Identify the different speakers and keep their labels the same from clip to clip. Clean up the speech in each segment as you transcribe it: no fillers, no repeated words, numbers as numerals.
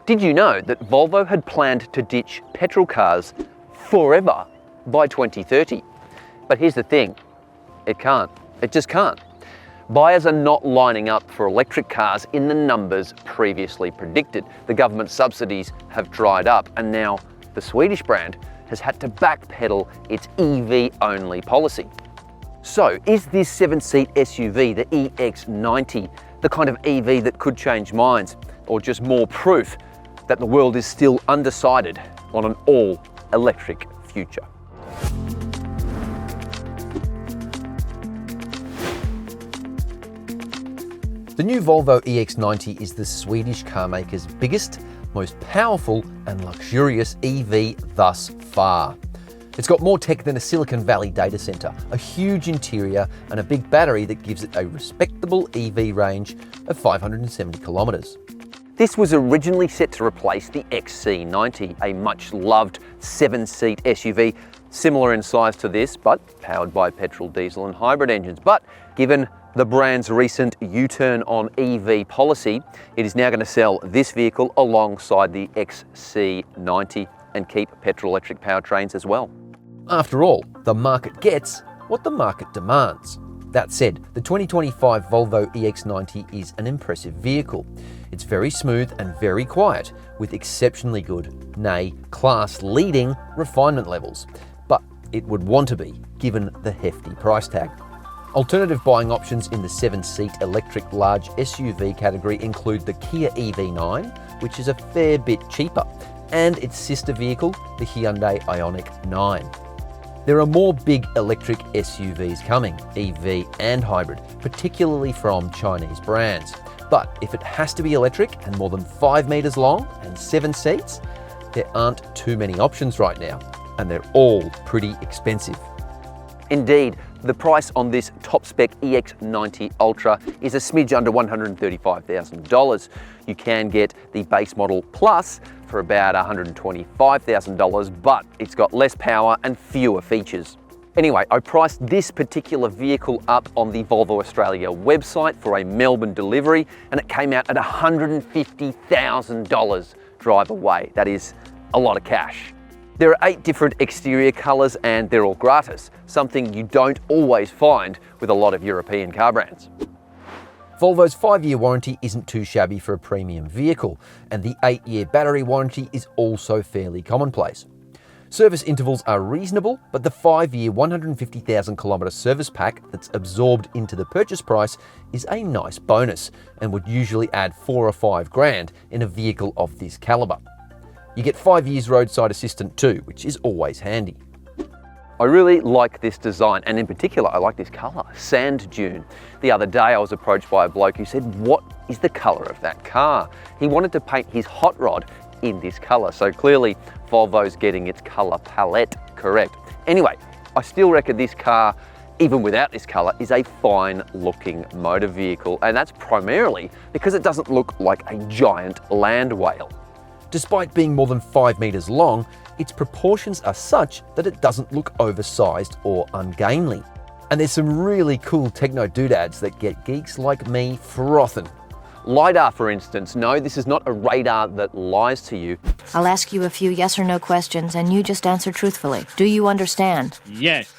Speaker 1: Did you know that Volvo had planned to ditch petrol cars forever by 2030? But here's the thing, it can't. It just can't. Buyers are not lining up for electric cars in the numbers previously predicted. The government subsidies have dried up, and now the Swedish brand has had to backpedal its EV-only policy. So is this 7-seat SUV, the EX90, the kind of EV that could change minds, or just more proof that the world is still undecided on an all-electric future?
Speaker 2: The new Volvo EX90 is the Swedish carmaker's biggest, most powerful and luxurious EV thus far. It's got more tech than a Silicon Valley data center, a huge interior and a big battery that gives it a respectable EV range of 570 kilometers.
Speaker 1: This was originally set to replace the XC90, a much-loved 7-seat SUV, similar in size to this, but powered by petrol, diesel and hybrid engines. But given the brand's recent U-turn on EV policy, it is now going to sell this vehicle alongside the XC90 and keep petrol-electric powertrains as well.
Speaker 2: After all, the market gets what the market demands. That said, the 2025 Volvo EX90 is an impressive vehicle. It's very smooth and very quiet, with exceptionally good, nay, class-leading refinement levels. But it would want to be, given the hefty price tag. Alternative buying options in the 7-seat electric large SUV category include the Kia EV9, which is a fair bit cheaper, and its sister vehicle, the Hyundai Ioniq 9. There are more big electric SUVs coming, EV and hybrid, particularly from Chinese brands. But if it has to be electric and more than 5 meters long and 7 seats, there aren't too many options right now, and they're all pretty expensive.
Speaker 1: Indeed, the price on this top-spec EX90 Ultra is a smidge under $135,000. You can get the base model Plus for about $125,000, but it's got less power and fewer features. Anyway, I priced this particular vehicle up on the Volvo Australia website for a Melbourne delivery, and it came out at $150,000 drive away. That is a lot of cash. There are 8 different exterior colours and they're all gratis, something you don't always find with a lot of European car brands.
Speaker 2: Volvo's 5-year warranty isn't too shabby for a premium vehicle, and the 8-year battery warranty is also fairly commonplace. Service intervals are reasonable, but the 5-year 150,000 kilometre service pack that's absorbed into the purchase price is a nice bonus and would usually add 4 or 5 grand in a vehicle of this calibre. You get 5 years roadside assistance too, which is always handy.
Speaker 1: I really like this design, and in particular, I like this colour, sand dune. The other day, I was approached by a bloke who said, "What is the colour of that car?" He wanted to paint his hot rod in this colour, so clearly Volvo's getting its colour palette correct. Anyway, I still reckon this car, even without this colour, is a fine looking motor vehicle, and that's primarily because it doesn't look like a giant land whale.
Speaker 2: Despite being more than 5 meters long, its proportions are such that it doesn't look oversized or ungainly. And there's some really cool techno doodads that get geeks like me frothing.
Speaker 1: LiDAR, for instance. No, this is not a radar that lies to you.
Speaker 3: I'll ask you a few yes or no questions and you just answer truthfully. Do you understand?
Speaker 4: Yes.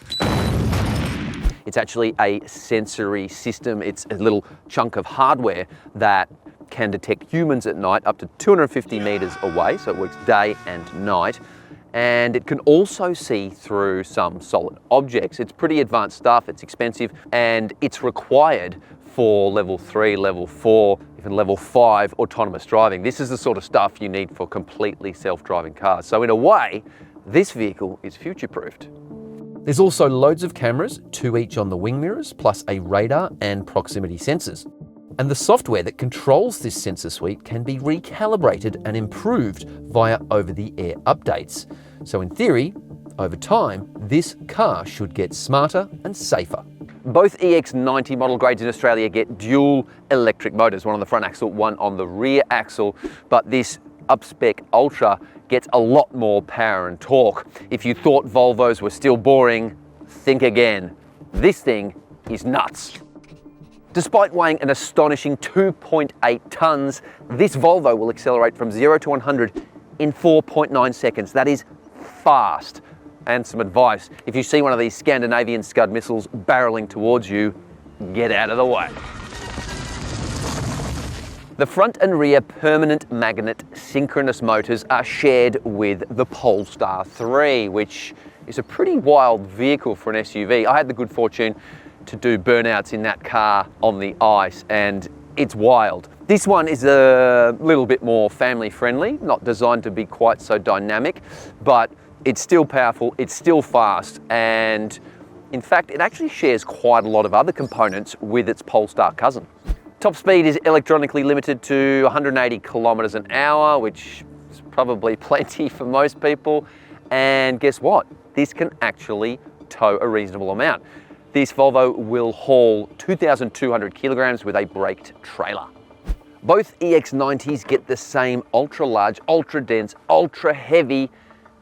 Speaker 1: It's actually a sensory system. It's a little chunk of hardware that can detect humans at night up to 250 meters away, so it works day and night. And it can also see through some solid objects. It's pretty advanced stuff, it's expensive, and it's required for level 3, level 4, even level 5 autonomous driving. This is the sort of stuff you need for completely self-driving cars. So in a way, this vehicle is future-proofed.
Speaker 2: There's also loads of cameras, 2 each on the wing mirrors, plus a radar and proximity sensors. And the software that controls this sensor suite can be recalibrated and improved via over-the-air updates. So in theory, over time, this car should get smarter and safer.
Speaker 1: Both EX90 model grades in Australia get dual electric motors, one on the front axle, one on the rear axle, but this up-spec Ultra gets a lot more power and torque. If you thought Volvos were still boring, think again. This thing is nuts. Despite weighing an astonishing 2.8 tons, this Volvo will accelerate from 0 to 100 in 4.9 seconds. That is fast. And some advice, if you see one of these Scandinavian Scud missiles barreling towards you, get out of the way. The front and rear permanent magnet synchronous motors are shared with the Polestar 3, which is a pretty wild vehicle for an SUV. I had the good fortune to do burnouts in that car on the ice, and it's wild. This one is a little bit more family friendly, not designed to be quite so dynamic, but it's still powerful, it's still fast, and in fact, it actually shares quite a lot of other components with its Polestar cousin. Top speed is electronically limited to 180 kilometers an hour, which is probably plenty for most people. And guess what? This can actually tow a reasonable amount. This Volvo will haul 2,200 kilograms with a braked trailer. Both EX90s get the same ultra large, ultra dense, ultra heavy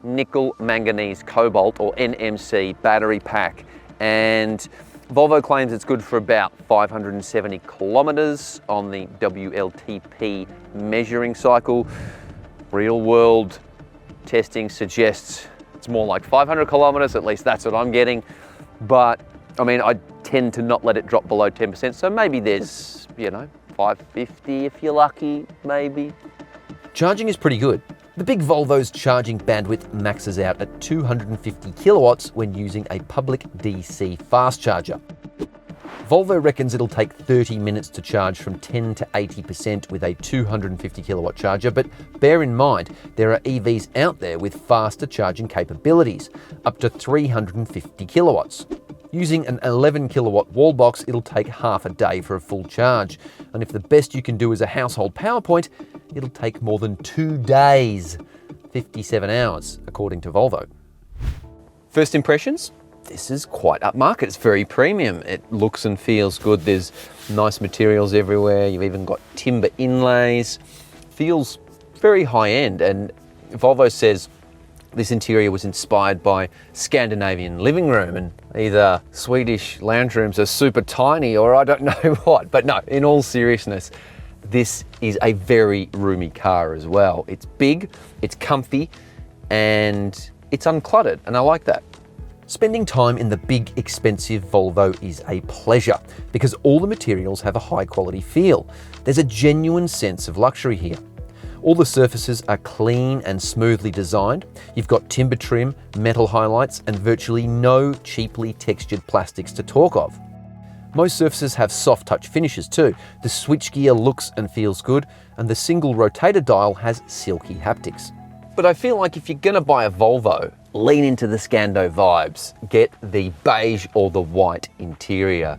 Speaker 1: nickel manganese cobalt or NMC battery pack. And Volvo claims it's good for about 570 kilometers on the WLTP measuring cycle. Real world testing suggests it's more like 500 kilometers, at least that's what I'm getting. But I mean, I tend to not let it drop below 10%, so maybe there's, 550 if you're lucky, maybe.
Speaker 2: Charging is pretty good. The big Volvo's charging bandwidth maxes out at 250 kilowatts when using a public DC fast charger. Volvo reckons it'll take 30 minutes to charge from 10 to 80% with a 250 kilowatt charger, but bear in mind there are EVs out there with faster charging capabilities, up to 350 kilowatts. Using an 11 kilowatt wall box, it'll take half a day for a full charge. And if the best you can do is a household power point, it'll take more than 2 days, 57 hours, according to Volvo.
Speaker 1: First impressions? This is quite upmarket. It's very premium. It looks and feels good. There's nice materials everywhere. You've even got timber inlays. Feels very high end. And Volvo says this interior was inspired by Scandinavian living room, and either Swedish lounge rooms are super tiny or I don't know what. But no, in all seriousness, this is a very roomy car as well. It's big, it's comfy, and it's uncluttered, and I like that.
Speaker 2: Spending time in the big, expensive Volvo is a pleasure because all the materials have a high quality feel. There's a genuine sense of luxury here. All the surfaces are clean and smoothly designed. You've got timber trim, metal highlights, and virtually no cheaply textured plastics to talk of. Most surfaces have soft touch finishes too. The switchgear looks and feels good, and the single rotator dial has silky haptics.
Speaker 1: But I feel like if you're gonna buy a Volvo, lean into the Scando vibes. Get the beige or the white interior.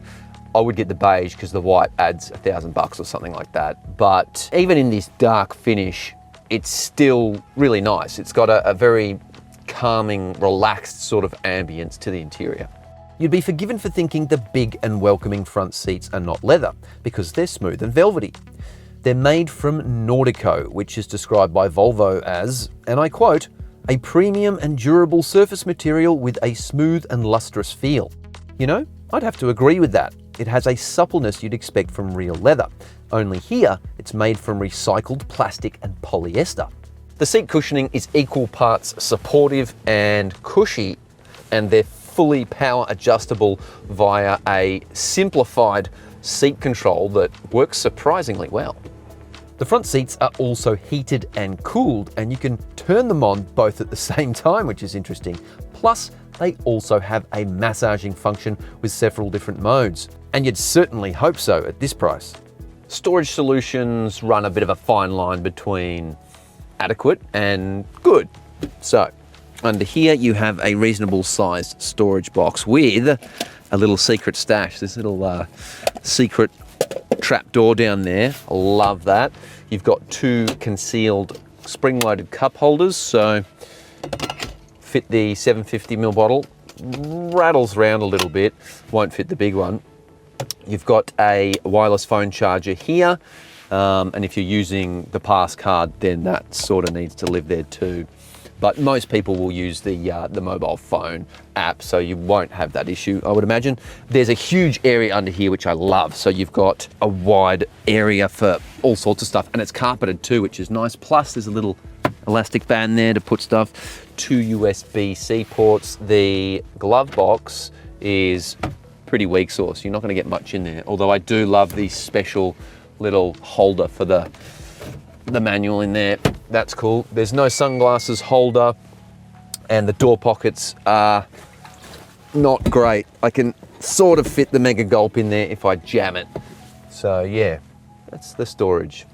Speaker 1: I would get the beige because the white adds $1,000 or something like that. But even in this dark finish, it's still really nice. It's got a very calming, relaxed sort of ambience to the interior.
Speaker 2: You'd be forgiven for thinking the big and welcoming front seats are not leather because they're smooth and velvety. They're made from Nordico, which is described by Volvo as, and I quote, a premium and durable surface material with a smooth and lustrous feel. You know, I'd have to agree with that. It has a suppleness you'd expect from real leather. Only here, it's made from recycled plastic and polyester.
Speaker 1: The seat cushioning is equal parts supportive and cushy, and they're fully power adjustable via a simplified seat control that works surprisingly well.
Speaker 2: The front seats are also heated and cooled, and you can turn them on both at the same time, which is interesting. Plus, they also have a massaging function with several different modes. And you'd certainly hope so at this price.
Speaker 1: Storage solutions run a bit of a fine line between adequate and good. So, under here you have a reasonable sized storage box with a little secret stash, this little secret trap door down there. I love that. You've got two concealed spring-loaded cup holders, so fit the 750ml bottle, rattles around a little bit, won't fit the big one. You've got a wireless phone charger here, and if you're using the pass card, then that sort of needs to live there too. but most people will use the mobile phone app, so you won't have that issue, I would imagine. There's a huge area under here, which I love. So you've got a wide area for all sorts of stuff, and it's carpeted too, which is nice. Plus there's a little elastic band there to put stuff. 2 USB-C ports. The glove box is pretty weak sauce. You're not gonna get much in there, although I do love the special little holder for the manual in there. That's cool. There's no sunglasses holder, and the door pockets are not great. I can sort of fit the Mega Gulp in there if I jam it. So yeah, that's the storage.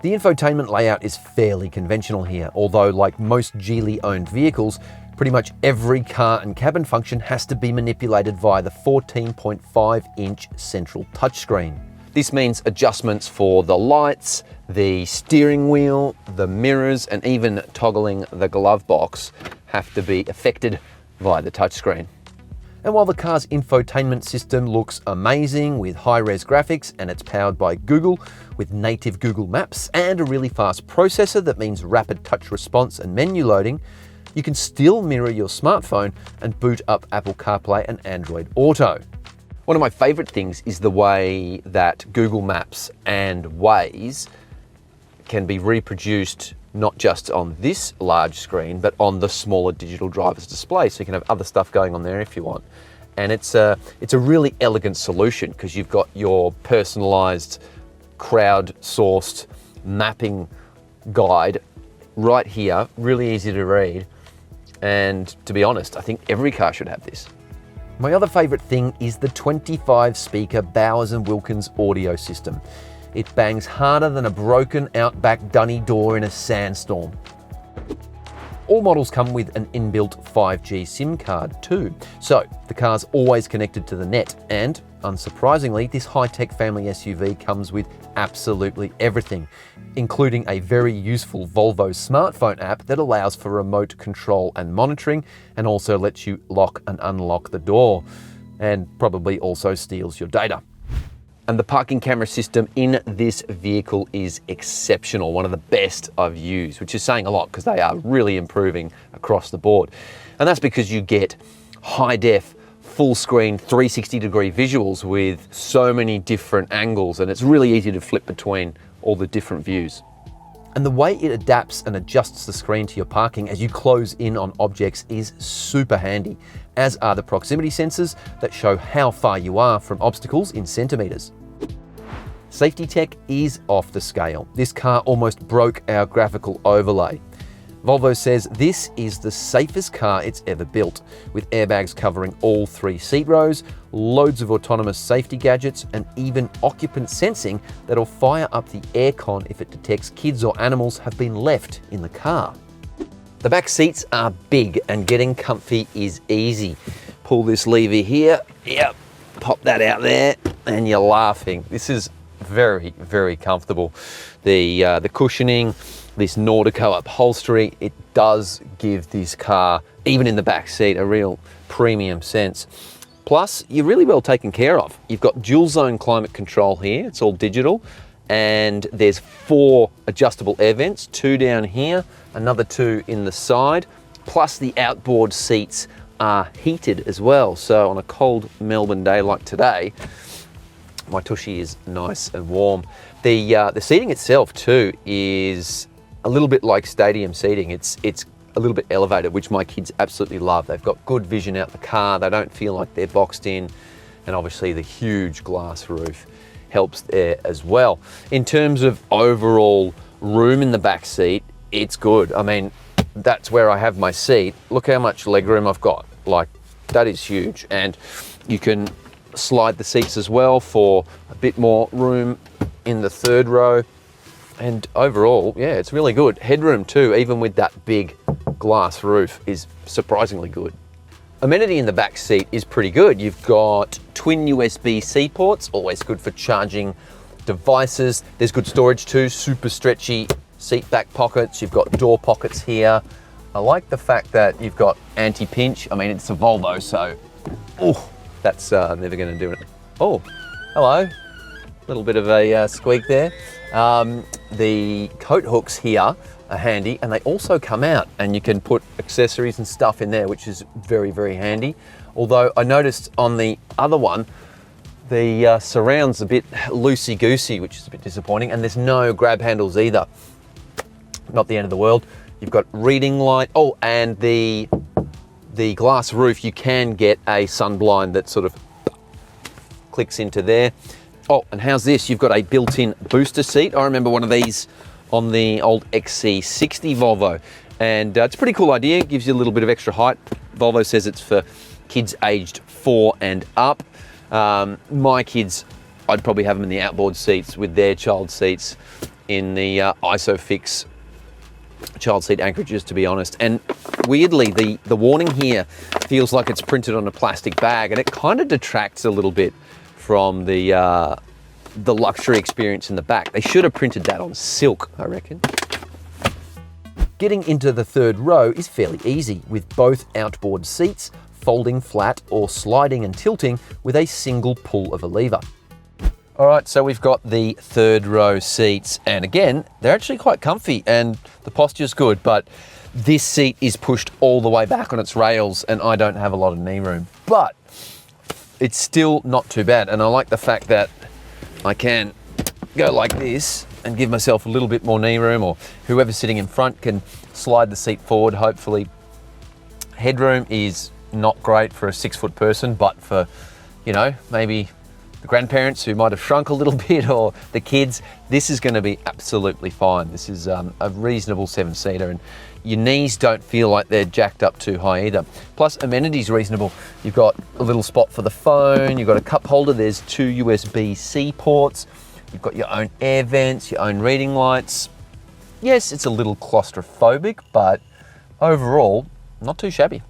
Speaker 1: The infotainment layout is fairly conventional here, although like most Geely-owned vehicles, pretty much every car and cabin function has to be manipulated via the 14.5-inch central touchscreen. This means adjustments for the lights, the steering wheel, the mirrors, and even toggling the glove box have to be affected via the touchscreen. And while the car's infotainment system looks amazing with high-res graphics, and it's powered by Google with native Google Maps and a really fast processor that means rapid touch response and menu loading, you can still mirror your smartphone and boot up Apple CarPlay and Android Auto. One of my favorite things is the way that Google Maps and Waze can be reproduced not just on this large screen, but on the smaller digital driver's display. So you can have other stuff going on there if you want. And it's a really elegant solution because you've got your personalized, crowd-sourced mapping guide right here, really easy to read. And to be honest, I think every car should have this. My other favorite thing is the 25-speaker Bowers & Wilkins audio system. It bangs harder than a broken Outback dunny door in a sandstorm. All models come with an inbuilt 5G SIM card too, so the car's always connected to the net, and unsurprisingly, this high-tech family SUV comes with absolutely everything, including a very useful Volvo smartphone app that allows for remote control and monitoring, and also lets you lock and unlock the door, and probably also steals your data. And the parking camera system in this vehicle is exceptional, one of the best I've used, which is saying a lot because they are really improving across the board. And that's because you get high-def, full-screen, 360-degree visuals with so many different angles, and it's really easy to flip between all the different views. And the way it adapts and adjusts the screen to your parking as you close in on objects is super handy, as are the proximity sensors that show how far you are from obstacles in centimeters. Safety tech is off the scale. This car almost broke our graphical overlay. Volvo says this is the safest car it's ever built, with airbags covering all 3 seat rows, loads of autonomous safety gadgets, and even occupant sensing that'll fire up the aircon if it detects kids or animals have been left in the car. The back seats are big and getting comfy is easy. Pull this lever here, yep, pop that out there, and you're laughing. This is very, very comfortable. The cushioning, this Nordico upholstery, it does give this car, even in the back seat, a real premium sense. Plus, you're really well taken care of. You've got dual zone climate control here, it's all digital, and there's 4 adjustable air vents, 2 down here, another 2 in the side, plus the outboard seats are heated as well. So on a cold Melbourne day like today, my tushy is nice and warm. The seating itself too is a little bit like stadium seating. It's a little bit elevated, which my kids absolutely love. They've got good vision out the car. They don't feel like they're boxed in. And obviously the huge glass roof helps there as well. In terms of overall room in the back seat, it's good. I mean, that's where I have my seat. Look how much legroom I've got. Like, that is huge. And you can slide the seats as well for a bit more room in the 3rd row. And overall, yeah, it's really good. Headroom too, even with that big glass roof, is surprisingly good. Amenity in the back seat is pretty good. You've got twin USB-C ports, always good for charging devices. There's good storage too, super stretchy seat back pockets. You've got door pockets here. I like the fact that you've got anti-pinch. I mean, it's a Volvo, so, oh, that's never gonna do it. Oh, hello. little bit of a squeak there. The coat hooks here are handy, and they also come out and you can put accessories and stuff in there, which is very, very handy. Although I noticed on the other one, the surround's a bit loosey-goosey, which is a bit disappointing, and there's no grab handles either. Not the end of the world. You've got reading light. Oh, and the glass roof, you can get a sun blind that sort of clicks into there. Oh, and how's this? You've got a built-in booster seat. I remember one of these on the old XC90 Volvo, and it's a pretty cool idea. It gives you a little bit of extra height. Volvo says it's for kids aged 4 and up. My kids, I'd probably have them in the outboard seats with their child seats in the ISOFIX child seat anchorages, to be honest. And weirdly, the warning here feels like it's printed on a plastic bag, and it kind of detracts a little bit from the luxury experience in the back. They should have printed that on silk, I reckon.
Speaker 2: Getting into the third row is fairly easy, with both outboard seats folding flat or sliding and tilting with a single pull of a lever.
Speaker 1: All right, so we've got the third row seats, and again, they're actually quite comfy and the posture's good, but this seat is pushed all the way back on its rails and I don't have a lot of knee room, but it's still not too bad. And I like the fact that I can go like this and give myself a little bit more knee room, or whoever's sitting in front can slide the seat forward, hopefully. Headroom is not great for a 6-foot person, but for, you know, maybe the grandparents who might have shrunk a little bit, or the kids, this is going to be absolutely fine. This is a reasonable 7-seater, and your knees don't feel like they're jacked up too high either. Plus, amenities reasonable. You've got a little spot for the phone, you've got a cup holder, there's 2 USB-C ports, you've got your own air vents, your own reading lights. Yes, it's a little claustrophobic, but overall, not too shabby.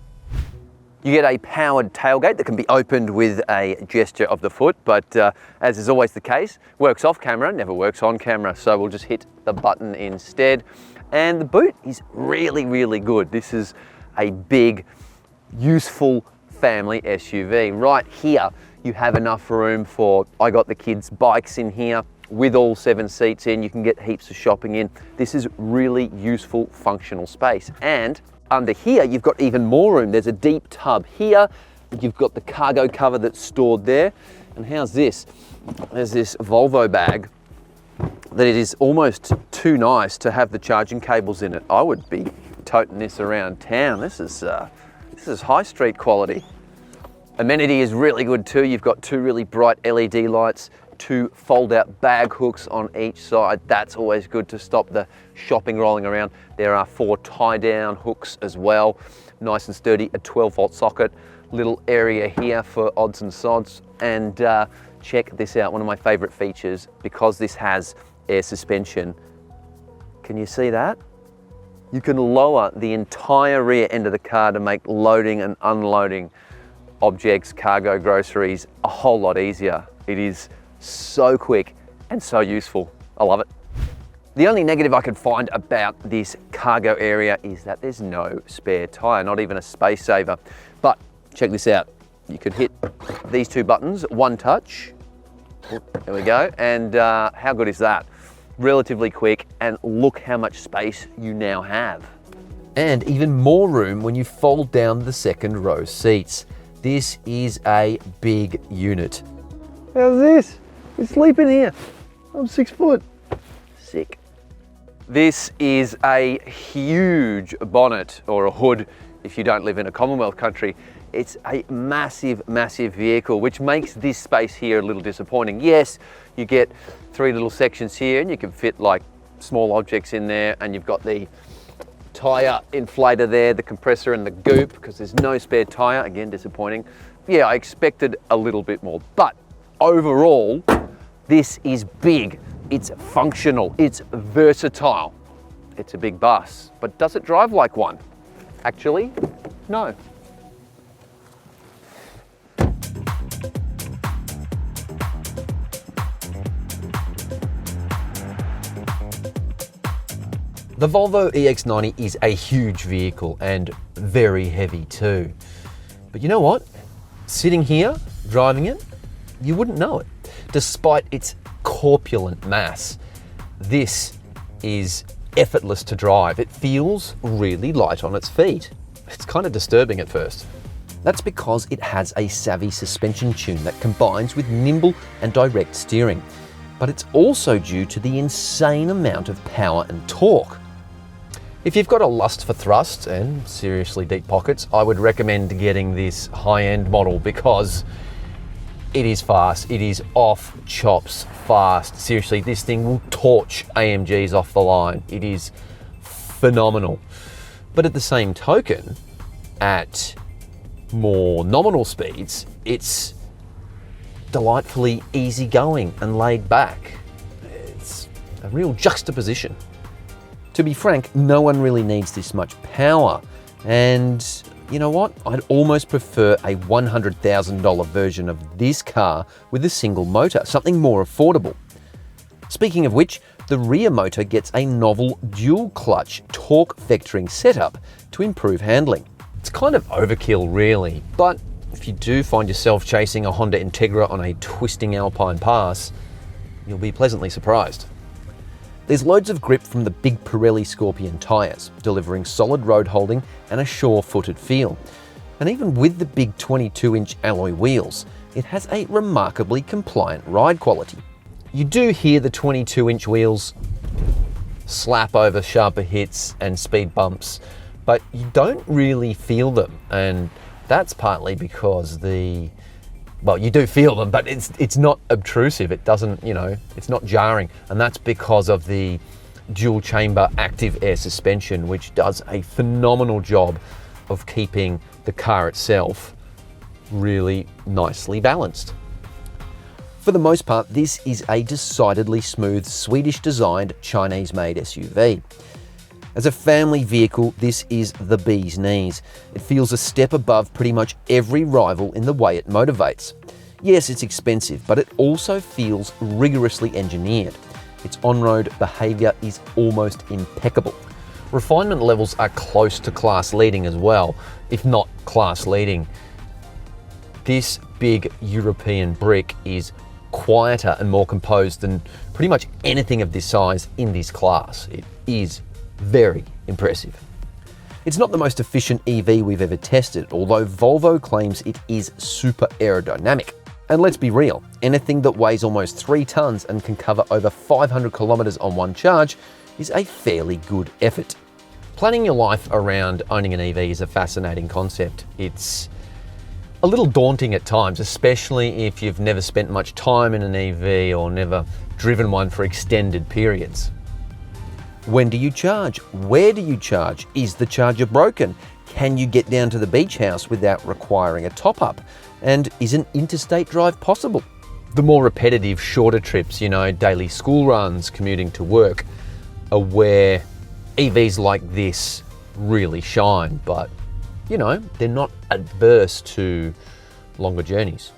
Speaker 1: You get a powered tailgate that can be opened with a gesture of the foot, but as is always the case, works off camera, never works on camera, so we'll just hit the button instead. And the boot is really, really good. This is a big, useful family SUV. Right here, you have enough room for, I got the kids' bikes in here with all 7 seats in. You can get heaps of shopping in. This is really useful, functional space. And under here, you've got even more room. There's a deep tub here. You've got the cargo cover that's stored there. And how's this? There's this Volvo bag that it is almost too nice to have the charging cables in it. I would be toting this around town. This is high street quality. Amenity is really good too. You've got 2 really bright LED lights, 2 fold-out bag hooks on each side. That's always good to stop the shopping rolling around. There are 4 tie-down hooks as well. Nice and sturdy, a 12-volt socket. Little area here for odds and sods. And check this out, one of my favorite features, because this has air suspension. Can you see that? You can lower the entire rear end of the car to make loading and unloading objects, cargo, groceries, a whole lot easier. It is so quick and so useful. I love it. The only negative I could find about this cargo area is that there's no spare tire, not even a space saver. But check this out. You could hit these 2 buttons, one touch. There we go. And how good is that? Relatively quick, and look how much space you now have.
Speaker 2: And even more room when you fold down the second row seats. This is a big unit.
Speaker 1: How's this? We sleep in here. I'm 6 foot. Sick. This is a huge bonnet, or a hood if you don't live in a Commonwealth country. It's a massive, massive vehicle, which makes this space here a little disappointing. Yes, you get 3 little sections here and you can fit like small objects in there, and you've got the tyre inflator there, the compressor and the goop, because there's no spare tyre. Again, disappointing. Yeah, I expected a little bit more, but overall, this is big. It's functional, it's versatile. It's a big bus, but does it drive like one? Actually, no.
Speaker 2: The Volvo EX90 is a huge vehicle and very heavy too. But you know what? Sitting here, driving it, you wouldn't know it. Despite its corpulent mass, this is effortless to drive. It feels really light on its feet. It's kind of disturbing at first. That's because it has a savvy suspension tune that combines with nimble and direct steering. But it's also due to the insane amount of power and torque. If you've got a lust for thrust and seriously deep pockets, I would recommend getting this high-end model because it is fast. It is off chops fast. Seriously, this thing will torch AMGs off the line. It is phenomenal. But at the same token, at more nominal speeds, it's delightfully easygoing and laid back. It's a real juxtaposition. To be frank, no one really needs this much power. And you know what? I'd almost prefer a $100,000 version of this car with a single motor, something more affordable. Speaking of which, the rear motor gets a novel dual clutch torque vectoring setup to improve handling. It's kind of overkill really, but if you do find yourself chasing a Honda Integra on a twisting Alpine pass, you'll be pleasantly surprised. There's loads of grip from the big Pirelli Scorpion tyres, delivering solid road holding and a sure-footed feel. And even with the big 22-inch alloy wheels, it has a remarkably compliant ride quality. You do hear the 22-inch wheels slap over sharper hits and speed bumps, but you don't really feel them, and that's partly because well, you do feel them, but it's not obtrusive. It doesn't, it's not jarring. And that's because of the dual chamber active air suspension, which does a phenomenal job of keeping the car itself really nicely balanced. For the most part, this is a decidedly smooth, Swedish-designed, Chinese-made SUV. As a family vehicle, this is the bee's knees. It feels a step above pretty much every rival in the way it motivates. Yes, it's expensive, but it also feels rigorously engineered. Its on-road behaviour is almost impeccable. Refinement levels are close to class leading as well, if not class leading. This big European brick is quieter and more composed than pretty much anything of this size in this class. It is very impressive. It's not the most efficient EV we've ever tested, although Volvo claims it is super aerodynamic. And let's be real, anything that weighs almost 3 tons and can cover over 500 kilometers on one charge is a fairly good effort. Planning your life around owning an EV is a fascinating concept. It's a little daunting at times, especially if you've never spent much time in an EV or never driven one for extended periods. When do you charge? Where do you charge? Is the charger broken? Can you get down to the beach house without requiring a top-up? And is an interstate drive possible? The more repetitive, shorter trips, daily school runs, commuting to work, are where EVs like this really shine, but they're not adverse to longer journeys.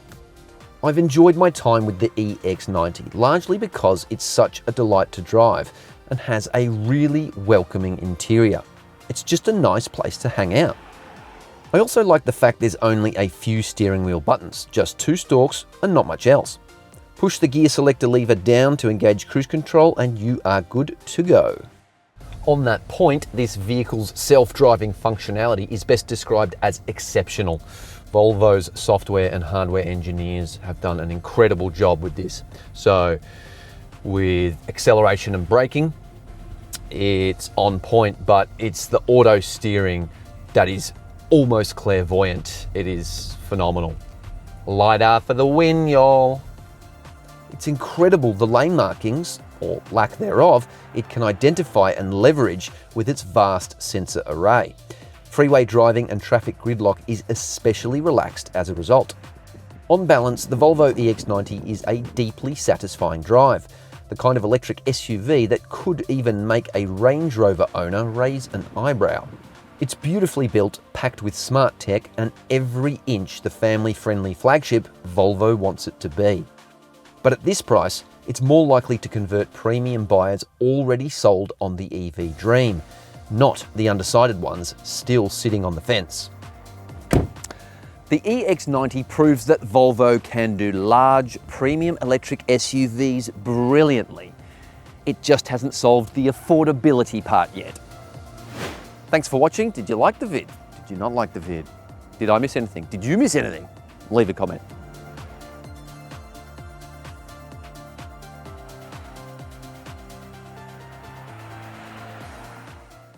Speaker 2: I've enjoyed my time with the EX90, largely because it's such a delight to drive and has a really welcoming interior. It's just a nice place to hang out. I also like the fact there's only a few steering wheel buttons, just 2 stalks and not much else. Push the gear selector lever down to engage cruise control and you are good to go. On that point, this vehicle's self-driving functionality is best described as exceptional. Volvo's software and hardware engineers have done an incredible job with this. So, with acceleration and braking, it's on point, but it's the auto steering that is almost clairvoyant. It is phenomenal. LiDAR for the win, y'all. It's incredible the lane markings, or lack thereof, it can identify and leverage with its vast sensor array. Freeway driving and traffic gridlock is especially relaxed as a result. On balance, the Volvo EX90 is a deeply satisfying drive, the kind of electric SUV that could even make a Range Rover owner raise an eyebrow. It's beautifully built, packed with smart tech, and every inch the family-friendly flagship Volvo wants it to be. But at this price, it's more likely to convert premium buyers already sold on the EV dream, not the undecided ones still sitting on the fence.
Speaker 1: The EX90 proves that Volvo can do large, premium electric SUVs brilliantly. It just hasn't solved the affordability part yet. Thanks for watching. Did you like the vid? Did you not like the vid? Did I miss anything? Did you miss anything? Leave a comment.